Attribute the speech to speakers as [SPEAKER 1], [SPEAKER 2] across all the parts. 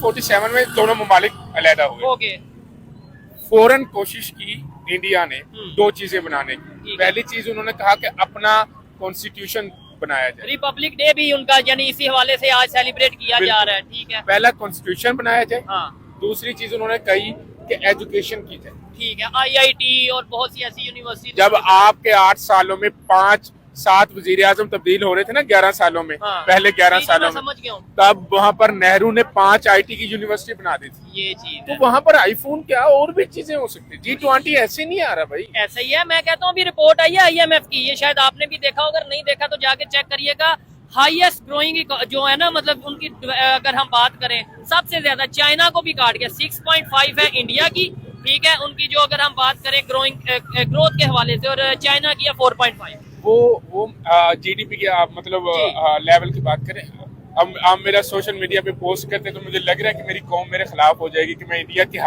[SPEAKER 1] 1947 में दोनों ममालिक अलहदा हुए।
[SPEAKER 2] ओके।
[SPEAKER 1] फौरन कोशिश की इंडिया ने
[SPEAKER 2] हम्म।
[SPEAKER 1] दो चीजें बनाने की।
[SPEAKER 2] ठीक है।
[SPEAKER 1] पहली चीज उन्होंने कहा कि अपना कॉन्स्टिट्यूशन बनाया जाए,
[SPEAKER 2] रिपब्लिक डे भी उनका यानी इसी हवाले से आज सेलिब्रेट किया जा
[SPEAKER 1] बिल्कुल।
[SPEAKER 2] रहा है। ठीक है।
[SPEAKER 1] पहला कॉन्स्टिट्यूशन बनाया जाए।
[SPEAKER 2] हाँ
[SPEAKER 1] दूसरी चीज उन्होंने कही कि एजुकेशन की जाए।
[SPEAKER 2] ठीक है। आईआईटी और बहुत सी ऐसी यूनिवर्सिटी
[SPEAKER 1] जब आपके 8 सालों में 5-7 वजीर आजम तब्दील हो रहे थे ना 11 सालों में,
[SPEAKER 2] हाँ।
[SPEAKER 1] पहले 11
[SPEAKER 2] जी, जी,
[SPEAKER 1] सालों
[SPEAKER 2] मैं
[SPEAKER 1] में,
[SPEAKER 2] समझ गया हूँ
[SPEAKER 1] तब वहां पर नेहरू ने 5 आईटी की यूनिवर्सिटी बना दी थी।
[SPEAKER 2] ये चीज
[SPEAKER 1] तो
[SPEAKER 2] है।
[SPEAKER 1] वहां पर आईफोन क्या और भी चीजें हो सकती है। G20 ऐसे नहीं आ रहा भाई।
[SPEAKER 2] ऐसा ही है। मैं कहता हूँ अभी रिपोर्ट आई है आईएमएफ की, ये शायद आपने भी देखा, अगर नहीं देखा तो जाके चेक करिएगा। हाईएस्ट ग्रोइंग जो है ना, मतलब उनकी अगर हम बात करें सबसे ज्यादा चाइना को भी काट गया। 6.5 है इंडिया की, ठीक है, उनकी जो अगर हम बात करें ग्रोइंग ग्रोथ के हवाले से, और चाइना की है 4.5।
[SPEAKER 1] वो जीडीपी के आप मतलब
[SPEAKER 2] जी।
[SPEAKER 1] लेवल की बात करें। अब आप मेरा सोशल मीडिया पे पोस्ट करते हैं तो मुझे लग रहा है कि मेरी कौम मेरे खिलाफ हो जाएगी कि मैं इंडिया की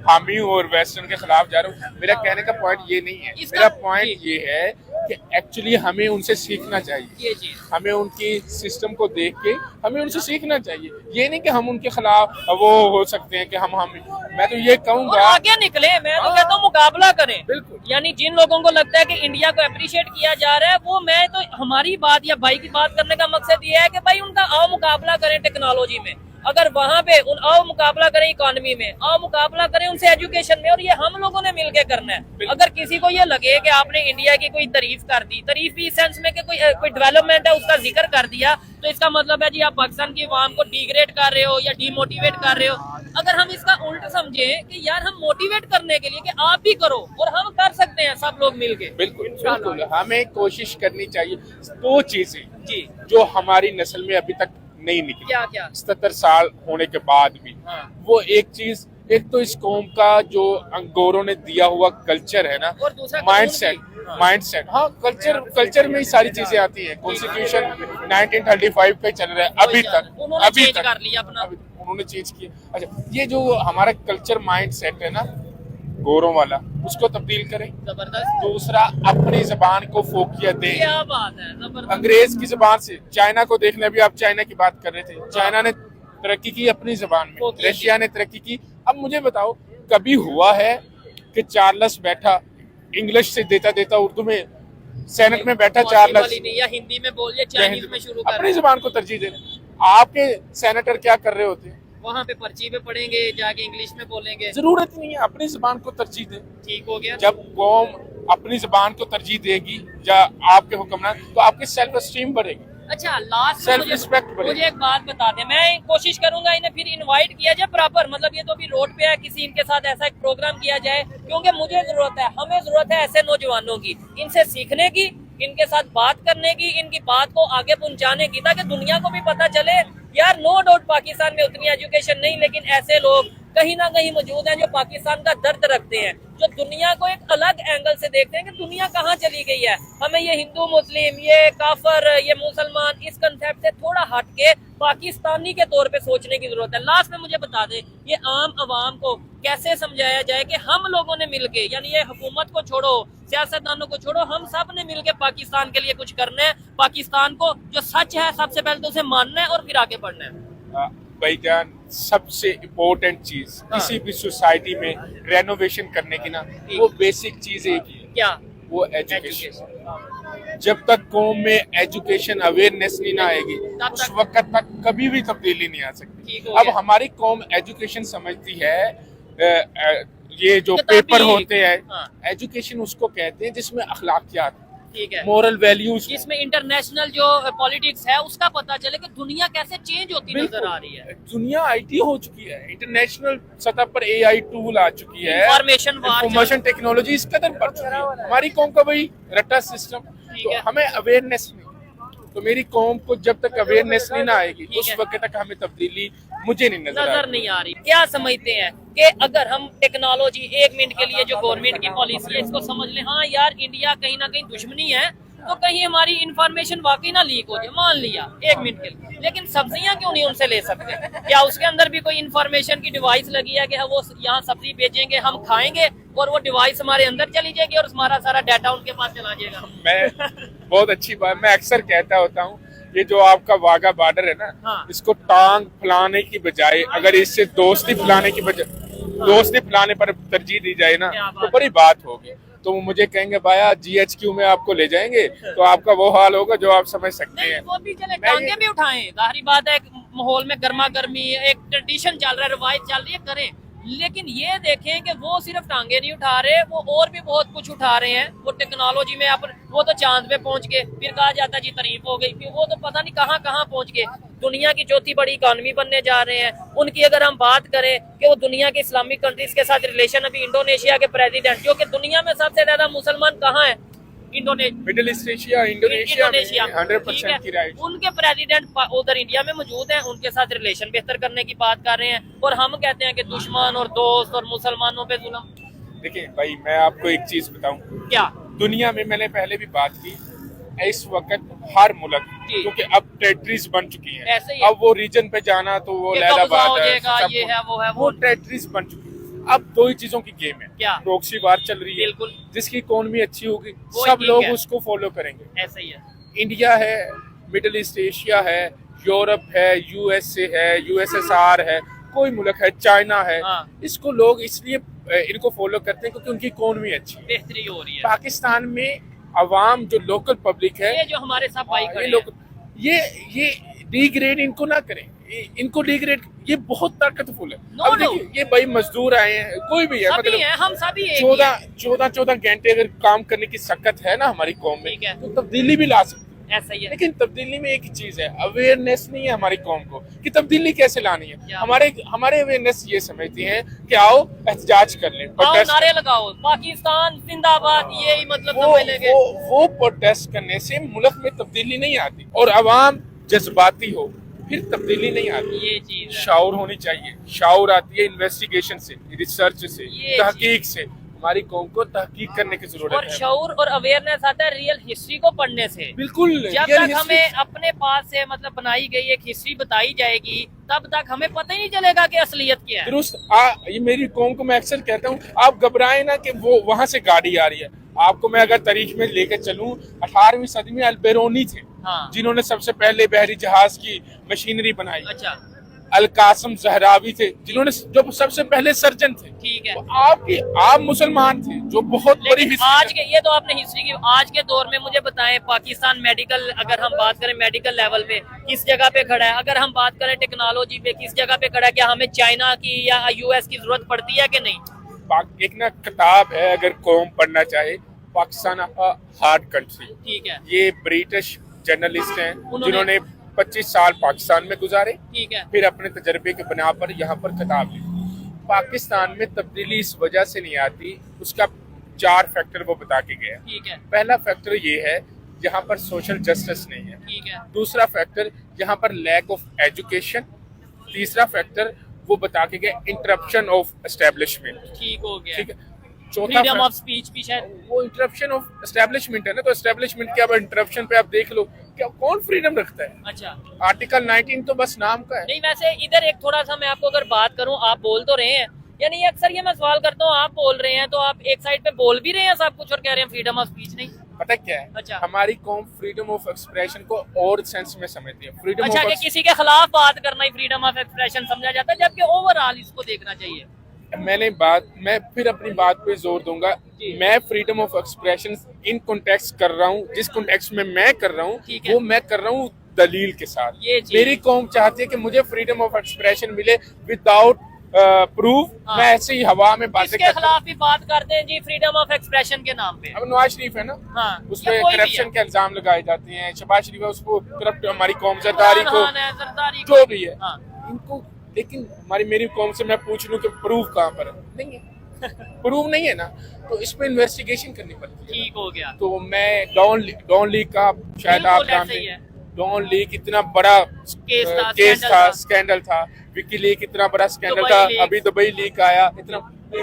[SPEAKER 1] हामी हूँ और वेस्टर्न के खिलाफ जा रहा हूँ। मेरा कहने का पॉइंट ये नहीं है।
[SPEAKER 2] इसका-
[SPEAKER 1] मेरा पॉइंट
[SPEAKER 2] जी।
[SPEAKER 1] ये है कि एक्चुअली हमें उनसे सीखना चाहिए।
[SPEAKER 2] ये चीज
[SPEAKER 1] हमें उनकी सिस्टम को देख के हमें उनसे सीखना चाहिए। ये नहीं कि हम उनके खिलाफ वो हो सकते हैं कि हम मैं तो ये
[SPEAKER 2] और
[SPEAKER 1] कहूंगा
[SPEAKER 2] आगे निकले। मैं तो कहता हूँ मुकाबला करें।
[SPEAKER 1] बिल्कुल।
[SPEAKER 2] यानी जिन लोगों को लगता है कि इंडिया को अप्रिशिएट किया जा रहा है, वो मैं तो हमारी बात या भाई की बात करने का मकसद ये है कि भाई उनका आओ मुकाबला करें टेक्नोलॉजी में, अगर वहां पे उन आओ मुकाबला करें इकोनॉमी में, आओ मुकाबला करें उनसे एजुकेशन में, और ये हम लोगों ने मिलके करना है। अगर किसी को ये लगे कि आपने इंडिया की कोई तारीफ कर दी, तारीफ भी इस सेंस में कि कोई डेवलपमेंट है उसका जिक्र कर दिया, तो इसका मतलब है जी आप पाकिस्तान की आवाम को डिग्रेड कर रहे हो या डीमोटिवेट कर रहे हो। अगर हम इसका उल्ट समझें कि यार हम मोटिवेट करने के लिए कि आप भी करो, और हम कर सकते हैं सब लोग मिलके।
[SPEAKER 1] बिल्कुल बिल्कुल हमें कोशिश करनी चाहिए। दो चीजें
[SPEAKER 2] जी।
[SPEAKER 1] जो हमारी नस्ल में अभी तक नहीं निकली,
[SPEAKER 2] क्या क्या?
[SPEAKER 1] 77 साल होने के बाद भी,
[SPEAKER 2] हाँ।
[SPEAKER 1] वो एक चीज, एक तो इस कौम का जो अंगोरों ने दिया हुआ कल्चर है ना,
[SPEAKER 2] और दूसरा
[SPEAKER 1] माइंड
[SPEAKER 2] कानून
[SPEAKER 1] सेट।
[SPEAKER 2] भी। हाँ।
[SPEAKER 1] माइंड सेट, हाँ, कल्चर में ही सारी चीजें आती हैं। कॉन्स्टिट्यूशन 1935 पे चल रहा है अभी तक,
[SPEAKER 2] उन्होंने
[SPEAKER 1] अभी
[SPEAKER 2] चेंज
[SPEAKER 1] तक
[SPEAKER 2] कर लिया अपना।
[SPEAKER 1] उन्होंने चेंज किया। अच्छा, ये जो हमारा कल्चर माइंड सेट है ना गोरों वाला, उसको तब्दील करें।
[SPEAKER 2] जबरदस्त।
[SPEAKER 1] दूसरा, अपनी जबान को फोकियत दें।
[SPEAKER 2] क्या बात है, जबरदस्त।
[SPEAKER 1] अंग्रेज की जबान से चाइना को देख ले। अभी आप चाइना की बात कर रहे थे, चाइना ने तरक्की की अपनी जबान में,
[SPEAKER 2] फोकियत
[SPEAKER 1] रशिया ने तरक्की की। अब मुझे बताओ, कभी हुआ है कि चार्ल्स बैठा इंग्लिश से देता देता उर्दू में सेनेट में बैठा चार्ल्स,
[SPEAKER 2] वाली नहीं, या हिंदी में बोलिए, चाइनीज में शुरू कर
[SPEAKER 1] अपनी जबान को तरजीह दे रहे। आपके सेनेटर क्या कर रहे होते हैं?
[SPEAKER 2] वहाँ पे पर्ची पे पढ़ेंगे, जाके इंग्लिश में बोलेंगे।
[SPEAKER 1] जरूरत नहीं है, अपनी जबान को तरजीह दें।
[SPEAKER 2] ठीक हो गया।
[SPEAKER 1] जब कौम अपनी जबान को तरजीह देगी या आपके हुक्मरान, तो आपकी सेल्फ एस्टीम बढ़ेगी।
[SPEAKER 2] अच्छा, लास्ट
[SPEAKER 1] सेल्फ रिस्पेक्ट बढ़ेगी।
[SPEAKER 2] मुझे एक बात बता दें, मैं कोशिश करूंगा इन्हें फिर इनवाइट किया जाए प्रॉपर, मतलब ये तो अभी रोड पे है, किसी इनके साथ ऐसा एक प्रोग्राम किया जाए, क्योंकि मुझे जरूरत है, हमें जरूरत है ऐसे नौजवानों की, इनसे सीखने की, इनके साथ बात करने की, इनकी बात को आगे पहुंचाने की, ताकि दुनिया को भी पता चले यार नो डाउट पाकिस्तान में उतनी एजुकेशन नहीं, लेकिन ऐसे लोग कहीं ना कहीं मौजूद हैं जो पाकिस्तान का दर्द रखते हैं, जो दुनिया को एक अलग एंगल से देखते हैं कि दुनिया कहाँ चली गई है। हमें ये हिंदू मुस्लिम, ये काफर, ये मुसलमान, इस कंसेप्ट से थोड़ा हट के पाकिस्तानी के तौर पे सोचने की जरूरत है। लास्ट में मुझे बता दें, ये आम आवाम को कैसे समझाया जाए कि हम लोगों ने मिलके, यानी ये हुकूमत को छोड़ो, सियासतदानों को छोड़ो, हम सब ने मिलके पाकिस्तान के लिए कुछ करना है। पाकिस्तान को जो सच है सबसे पहले तो उसे मानना है और फिर आगे बढ़ना है।
[SPEAKER 1] भाईजान, सबसे इम्पोर्टेंट चीज
[SPEAKER 2] हाँ।
[SPEAKER 1] किसी भी सोसाइटी में रेनोवेशन करने की ना, वो बेसिक चीज एक ही है,
[SPEAKER 2] क्या?
[SPEAKER 1] वो एजुकेशन। जब तक कौम में एजुकेशन अवेयरनेस नहीं ना आएगी,
[SPEAKER 2] तब
[SPEAKER 1] उस
[SPEAKER 2] तक
[SPEAKER 1] वक्त तक कभी भी तब्दीली नहीं आ सकती।
[SPEAKER 2] ठीक हो
[SPEAKER 1] अब
[SPEAKER 2] गया।
[SPEAKER 1] हमारी कौम एजुकेशन समझती है, ये जो
[SPEAKER 2] किताबी,
[SPEAKER 1] पेपर होते हैं,
[SPEAKER 2] हाँ।
[SPEAKER 1] एजुकेशन उसको कहते हैं जिसमें अखलाकियात,
[SPEAKER 2] ठीक है,
[SPEAKER 1] मोरल वैल्यूज,
[SPEAKER 2] जिसमें इंटरनेशनल जो पॉलिटिक्स है उसका पता चले कि दुनिया कैसे चेंज होती नजर आ रही है।
[SPEAKER 1] दुनिया आईटी हो चुकी है, इंटरनेशनल सतह पर एआई टूल आ चुकी है,
[SPEAKER 2] इंफॉर्मेशन
[SPEAKER 1] टेक्नोलॉजी इस कदर बढ़ चुकी है। हमारी कौम का वही रट्टा सिस्टम, तो
[SPEAKER 2] है।
[SPEAKER 1] हमें अवेयरनेस नहीं, तो मेरी कौम को जब तक अवेयरनेस नहीं ना आएगी,
[SPEAKER 2] ठीक
[SPEAKER 1] उस
[SPEAKER 2] है।
[SPEAKER 1] वक्त तक हमें तब्दीली मुझे नहीं
[SPEAKER 2] नजर नहीं आ रही। क्या समझते हैं कि अगर हम टेक्नोलॉजी, एक मिनट के लिए जो गवर्नमेंट की पॉलिसी है इसको समझ लें, हाँ यार इंडिया कहीं ना कहीं दुश्मनी है, तो कहीं हमारी इंफॉर्मेशन वाकई ना लीक हो जाए, मान लिया एक मिनट के लिए, लेकिन सब्जियां क्यों नहीं उनसे ले सकते? क्या उसके अंदर भी कोई इंफॉर्मेशन की डिवाइस लगी है कि वो यहाँ सब्जी भेजेंगे, हम खाएंगे और वो डिवाइस हमारे अंदर चली जाएगी और हमारा सारा डाटा उनके पास चला जाएगा?
[SPEAKER 1] मैं बहुत अच्छी बात, मैं अक्सर कहता होता हूँ ये जो आपका वाघा बॉर्डर है ना,
[SPEAKER 2] हाँ।
[SPEAKER 1] इसको टांग फैलाने की बजाय अगर इससे दोस्ती फैलाने की बजाय दोस्ती फैलाने पर तरजीह दी जाए ना,
[SPEAKER 2] क्या
[SPEAKER 1] तो
[SPEAKER 2] बात
[SPEAKER 1] बड़ी बात होगी। तो वो मुझे कहेंगे भाया GHQ में आपको ले जाएंगे, तो आपका वो हाल होगा जो आप समझ सकते
[SPEAKER 2] नहीं
[SPEAKER 1] हैं।
[SPEAKER 2] वो भी चले,
[SPEAKER 1] मैं
[SPEAKER 2] टांगे भी उठाएं, जाहिर बात है, एक माहौल में गर्मा गर्मी, एक ट्रेडिशन चल रहा है, रवायत चल रही है, करें। लेकिन ये देखें कि वो सिर्फ टांगे नहीं उठा रहे, वो और भी बहुत कुछ उठा रहे हैं। वो टेक्नोलॉजी में अपन, वो तो चांद पे पहुंच गए, फिर कहा जाता है जी तारीफ हो गई, फिर वो तो पता नहीं कहाँ कहाँ पहुंच गए। दुनिया की चौथी बड़ी इकॉनमी बनने जा रहे हैं। उनकी अगर हम बात करें कि वो दुनिया के इस्लामिक कंट्रीज के साथ रिलेशन, अभी इंडोनेशिया के प्रेसिडेंट, जो कि दुनिया में सबसे ज्यादा मुसलमान कहाँ है,
[SPEAKER 1] मिडिल ईस्ट एशिया, इंडोनेशिया में 100% की राइट।
[SPEAKER 2] उनके प्रेसिडेंट उधर इंडिया में मौजूद हैं, उनके साथ रिलेशन बेहतर करने की बात कर रहे हैं, और हम कहते हैं कि दुश्मन और दोस्त और मुसलमानों पे जुल्म।
[SPEAKER 1] देखिए भाई, मैं आपको एक चीज बताऊं,
[SPEAKER 2] क्या
[SPEAKER 1] दुनिया में मैंने पहले भी बात की, इस वक्त हर मुल्क,
[SPEAKER 2] जी।
[SPEAKER 1] क्योंकि अब टेरिटरीज बन चुकी हैं,
[SPEAKER 2] ऐसे ही है।
[SPEAKER 1] अब वो रीजन पे जाना तो वो
[SPEAKER 2] ये
[SPEAKER 1] लैला
[SPEAKER 2] कब्जा हो
[SPEAKER 1] बात है,
[SPEAKER 2] जाएगा,
[SPEAKER 1] सब
[SPEAKER 2] ये है, वो है,
[SPEAKER 1] वो टेरिटरीज बन चुकी है। अब दो ही चीजों की गेम है,
[SPEAKER 2] क्या?
[SPEAKER 1] प्रॉक्सी वार चल रही है,
[SPEAKER 2] बिल्कुल।
[SPEAKER 1] जिसकी इकोनॉमी अच्छी होगी
[SPEAKER 2] वो
[SPEAKER 1] सब
[SPEAKER 2] ठीक
[SPEAKER 1] लोग
[SPEAKER 2] है।
[SPEAKER 1] उसको फॉलो करेंगे।
[SPEAKER 2] ऐसे ही है।
[SPEAKER 1] इंडिया है, मिडिल ईस्ट एशिया है, यूरोप है, USA है, USSR है, कोई मुल्क है, चाइना है,
[SPEAKER 2] हाँ।
[SPEAKER 1] इसको लोग इसलिए इनको फॉलो करते हैं क्योंकि उनकी इकोनॉमी अच्छी है।
[SPEAKER 2] बेहतरी हो रही है।
[SPEAKER 1] पाकिस्तान में अवाम जो लोकल पब्लिक है,
[SPEAKER 2] ये जो हमारे साथ भाई
[SPEAKER 1] ये
[SPEAKER 2] खड़े हैं,
[SPEAKER 1] लोग ये डिग्रेड इनको ना करें, इनको डिग्रेड, ये बहुत ताकतफुल है।
[SPEAKER 2] No,
[SPEAKER 1] अब देखिए, ये भाई मजदूर आए हैं, कोई भी है,
[SPEAKER 2] सभी
[SPEAKER 1] मतलब
[SPEAKER 2] हैं, हम सभी एक ही हैं।
[SPEAKER 1] 14 घंटे अगर काम करने की सकत है ना हमारी कौम में,
[SPEAKER 2] ठीक है।
[SPEAKER 1] तो तब्दीली भी ला सकते हैं।
[SPEAKER 2] ऐसा ही है।
[SPEAKER 1] लेकिन तब्दीली में एक ही चीज है, अवेयरनेस नहीं है हमारी कौम को कि तब्दीली कैसे लानी है।
[SPEAKER 2] क्या?
[SPEAKER 1] हमारे अवेयरनेस ये समझती है कि आओ एहतजाज कर लें,
[SPEAKER 2] आओ
[SPEAKER 1] प्रोटेस्ट,
[SPEAKER 2] नारे लगाओ, पाकिस्तान जिंदाबाद, यही मतलब
[SPEAKER 1] वो
[SPEAKER 2] समझ लेंगे।
[SPEAKER 1] वो प्रोटेस्ट करने से मुल्क में तब्दीली नहीं आती, और अवाम जज्बाती हो फिर तब्दीली नहीं आती।
[SPEAKER 2] ये चीज है।
[SPEAKER 1] शाऊर होनी चाहिए, शाऊर आती है इन्वेस्टिगेशन से, रिसर्च से,
[SPEAKER 2] ये
[SPEAKER 1] तहकीक से। हमारी कौम को तहकीक करने की
[SPEAKER 2] और
[SPEAKER 1] जरूरत है।
[SPEAKER 2] शऊर और अवेयरनेस आता है रियल हिस्ट्री को पढ़ने से।
[SPEAKER 1] बिल्कुल,
[SPEAKER 2] जब
[SPEAKER 1] रियल
[SPEAKER 2] तक
[SPEAKER 1] हिस्ट्री-
[SPEAKER 2] हमें अपने पास से मतलब बनाई गई एक हिस्ट्री बताई जाएगी, तब तक हमें पता ही नहीं चलेगा कि असलियत क्या है।
[SPEAKER 1] दुरुस्त। ये मेरी कौम को मैं अक्सर कहता हूँ, आप घबराए ना कि वो वहां से गाड़ी आ रही है। आपको मैं अगर तारीख में लेकर चलूं, 18वीं सदी में अल-बेरूनी थे,
[SPEAKER 2] हाँ।
[SPEAKER 1] जिन्होंने सबसे पहले बहरी जहाज की मशीनरी बनाई।
[SPEAKER 2] अच्छा,
[SPEAKER 1] अल-कासम ज़हरावी थे, जिन्होंने जो सबसे पहले सर्जन थे।
[SPEAKER 2] ठीक है।
[SPEAKER 1] तो आप मुसलमान थे, जो बहुत बड़ी
[SPEAKER 2] लेकिन
[SPEAKER 1] हिस्ट्री
[SPEAKER 2] आज के, ये तो आपने हिस्ट्री की, आज के दौर में मुझे बताएं, पाकिस्तान मेडिकल, अगर हम बात करें मेडिकल लेवल पे किस जगह पे खड़ा है, अगर हम बात करें टेक्नोलॉजी पे किस जगह पे खड़ा है, क्या हमें चाइना की या US की जरूरत पड़ती है कि नहीं?
[SPEAKER 1] एक ना किताब है, अगर कौम पढ़ना चाहे, पाकिस्तान हार्ड कंट्री।
[SPEAKER 2] ठीक है।
[SPEAKER 1] ये ब्रिटिश जर्नलिस्ट हैं,
[SPEAKER 2] उन्होंने-
[SPEAKER 1] जिन्होंने 25 साल पाकिस्तान में गुजारे,
[SPEAKER 2] ठीक है।
[SPEAKER 1] फिर अपने तजर्बे के बना पर यहाँ पर किताब लिखी। पाकिस्तान में तब्दीली इस वजह से नहीं आती, उसका 4 फैक्टर वो बता के गया।
[SPEAKER 2] ठीक है।
[SPEAKER 1] पहला फैक्टर ये है, यहाँ पर सोशल जस्टिस नहीं है।
[SPEAKER 2] ठीक है।
[SPEAKER 1] दूसरा फैक्टर, यहाँ पर लैक ऑफ एजुकेशन। तीसरा फैक्टर वो बता के गया, इंटरप्शन ऑफ एस्टेब्लिशमेंट।
[SPEAKER 2] ठीक हो गया।
[SPEAKER 1] ठीक है। चौथा
[SPEAKER 2] फ्रीडम
[SPEAKER 1] फैक्टर-
[SPEAKER 2] ऑफ स्पीच भी शायद।
[SPEAKER 1] वो इंटरप्शन ऑफ एस्टेब्लिशमेंट है ना, तो एस्टेब्लिशमेंट के अब इंटरप्शन पे आप देख लो, क्या कौन फ्रीडम रखता है?
[SPEAKER 2] अच्छा,
[SPEAKER 1] आर्टिकल 19 तो बस नाम का है।
[SPEAKER 2] नहीं वैसे इधर एक थोड़ा सा मैं आपको अगर बात करूं, आप बोल तो रहे हैं, यानी अक्सर ये मैं सवाल करता हूं, आप बोल रहे हैं तो आप एक साइड पे बोल भी रहे हैं सब कुछ और कह रहे हैं फ्रीडम ऑफ स्पीच नहीं।
[SPEAKER 1] पता क्या है,
[SPEAKER 2] अच्छा।
[SPEAKER 1] हमारी कौम फ्रीडम ऑफ एक्सप्रेशन को और सेंस में समझती है। फ्रीडम
[SPEAKER 2] अच्छा, कि किसी के खिलाफ बात करना ही फ्रीडम ऑफ एक्सप्रेशन समझा जाता है, जबकि ओवरऑल इसको देखना चाहिए।
[SPEAKER 1] मैं फिर अपनी बात पे जोर दूंगा, मैं freedom of expression in context कर रहा हूँ, जिस कॉन्टेक्स्ट में मैं कर रहा
[SPEAKER 2] ठीक
[SPEAKER 1] हूँ
[SPEAKER 2] है।
[SPEAKER 1] वो मैं कर रहा हूँ दलील के साथ।
[SPEAKER 2] ये चीज़-
[SPEAKER 1] मेरी कौम चाहती है कि मुझे फ्रीडम ऑफ एक्सप्रेशन मिले विदाउट प्रूफ।
[SPEAKER 2] हाँ।
[SPEAKER 1] मैं ऐसे ही हवा में बातें
[SPEAKER 2] इसके
[SPEAKER 1] करता हूँ।
[SPEAKER 2] खिलाफ भी बात करते हैं जी फ्रीडम ऑफ एक्सप्रेशन के नाम पे।
[SPEAKER 1] अब नवाज शरीफ है ना,
[SPEAKER 2] हाँ,
[SPEAKER 1] उसपे
[SPEAKER 2] या कोई भी
[SPEAKER 1] करप्शन
[SPEAKER 2] है।
[SPEAKER 1] के इल्जाम लगाए जाते हैं। शहबाज शरीफ है, उसको करप्ट, हमारी कौम जरदारी को,
[SPEAKER 2] इमरान खान है, जरदारी
[SPEAKER 1] जो
[SPEAKER 2] को-
[SPEAKER 1] भी है
[SPEAKER 2] हाँ।
[SPEAKER 1] इनको। लेकिन मेरी कौम से मैं पूछ लूं कि प्रूफ कहाँ पर है? नहीं है। प्रूफ नहीं है ना, तो इस पे इन्वेस्टिगेशन करनी पड़ती है।
[SPEAKER 2] ठीक हो गया।
[SPEAKER 1] तो मैं डॉन लीग का शायद आप
[SPEAKER 2] बिल्कुल ऐसे
[SPEAKER 1] जानते
[SPEAKER 2] ही
[SPEAKER 1] हैं,
[SPEAKER 2] है।
[SPEAKER 1] डॉन लीग इतना बड़ा केस था, स्कैंडल था। विकी लीग इतना बड़ा स्कैंडल
[SPEAKER 2] दुबई
[SPEAKER 1] था,
[SPEAKER 2] लीग।
[SPEAKER 1] अभी दुबई लीग आया। इतना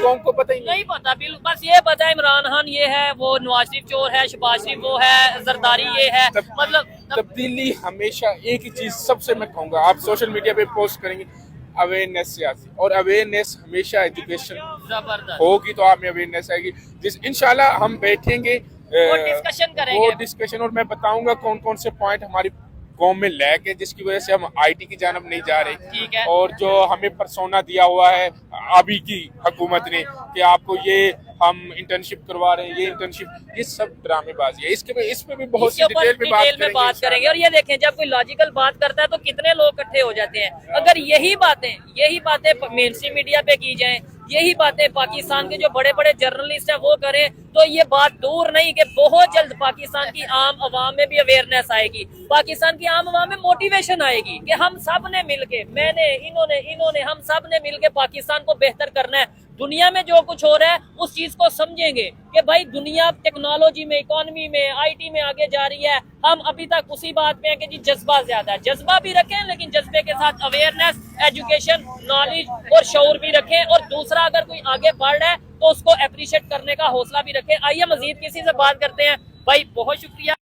[SPEAKER 1] कौम को पता ही नहीं।
[SPEAKER 2] नहीं पता, बिल्कुल बस ये पता है इमरान खान ये है, वो नवाज शरीफ चोर है, शहबाज शरीफ वो है, जरदारी ये है, मतलब
[SPEAKER 1] तब्दीली हमेशा एक ही चीज सबसे मैं कहूंगा, आप सोशल मीडिया पे पोस्ट करेंगे, अवेयरनेस से आती, और अवेयरनेस हमेशा एजुकेशन
[SPEAKER 2] जबरदस्त।
[SPEAKER 1] होगी तो आप में अवेयरनेस आएगी। जिस इंशाल्लाह हम बैठेंगे
[SPEAKER 2] वो डिस्कशन करेंगे।
[SPEAKER 1] और मैं बताऊंगा कौन कौन से पॉइंट हमारी कौम में लैक है, जिसकी वजह से हम आईटी की जानब नहीं जा रहे।
[SPEAKER 2] ठीक है।
[SPEAKER 1] और जो हमें परसोना दिया हुआ है अभी की हुकूमत ने कि आपको ये हम इंटर्नशिप करवा रहे हैं, ये इंटर्नशिप, ये सब ड्रामेबाजी है। इस पे भी बहुत सी
[SPEAKER 2] इसके ऊपर
[SPEAKER 1] डिटेल में बात
[SPEAKER 2] करेंगे। और ये देखें, जब कोई लॉजिकल बात करता है तो कितने लोग इकट्ठे हो जाते हैं। अगर यही बातें मेन स्ट्रीम मीडिया पे की जाएं, यही बातें पाकिस्तान के जो बड़े बड़े जर्नलिस्ट हैं वो करें, तो ये बात दूर नहीं कि बहुत जल्द पाकिस्तान की आम आवाम में भी अवेयरनेस आएगी, पाकिस्तान की आम आवाम में मोटिवेशन आएगी कि हम सब ने मिलके, इन्होंने हम सब ने मिलके पाकिस्तान को बेहतर करना है। दुनिया में जो कुछ हो रहा है उस चीज को समझेंगे कि भाई दुनिया टेक्नोलॉजी में, इकोनॉमी में, आईटी में आगे जा रही है। हम अभी तक उसी बात पे हैं कि जी जज्बा ज्यादा है। जज्बा भी रखें, लेकिन जज्बे के साथ अवेयरनेस, एजुकेशन, नॉलेज और शऊर भी रखें। और दूसरा, अगर कोई आगे बढ़ रहा है तो उसको अप्रिशिएट करने का हौसला भी रखें। आइए मजीद किसी से बात करते हैं। भाई बहुत शुक्रिया।